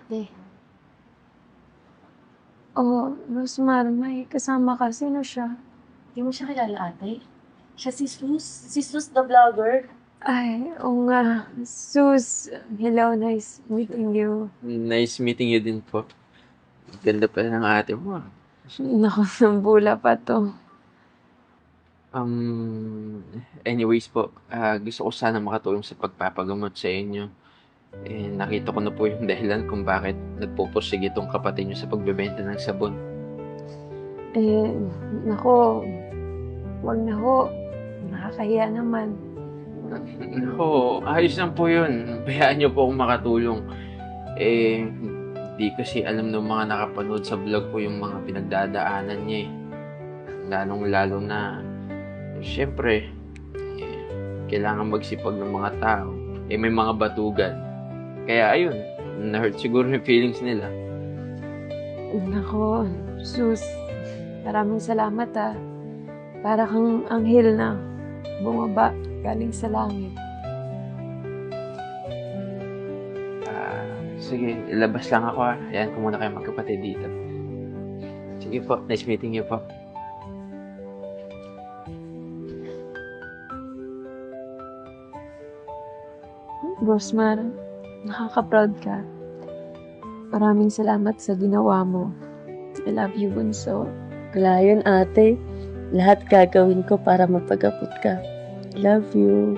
ate. Oh, Rosmar, may kasama ka. Sino siya? Di mo siya kilala, ate? Siya si Sus. Si Sus the vlogger. Ay, oo nga. Sus, hello, nice meeting you. Nice meeting you din po. Ganda pala ng ate mo. Naku, nambula pa to. Anyways po, gusto ko sana makatulong sa pagpapagamot sa inyo. Nakita ko na po yung dahilan kung bakit nagpupursige itong kapatid niyo sa pagbebenta ng sabon. Eh, naku, wag na ho. Nakakahiya naman. Nako, ayos lang po yun. Bayaan niyo po akong makatulong. Di kasi alam ng mga nakapanood sa vlog ko yung mga pinagdadaanan niya eh. Lalong-lalo na, syempre, kailangan magsipag ng mga tao. May mga batugan. Kaya ayun, na-hurt siguro yung feelings nila. Naku, Sus, maraming salamat ah. Para kang anghel na bumaba galing sa langit. Sige, ilabas lang ako ah. Ayan ko muna kayo magkapatid dito. Sige po, nice meeting you po. Rosmar, nakaka-proud ka. Maraming salamat sa ginawa mo. I love you, Bunso. Wala yun, ate. Lahat gagawin ko para mapagapot ka. Love you.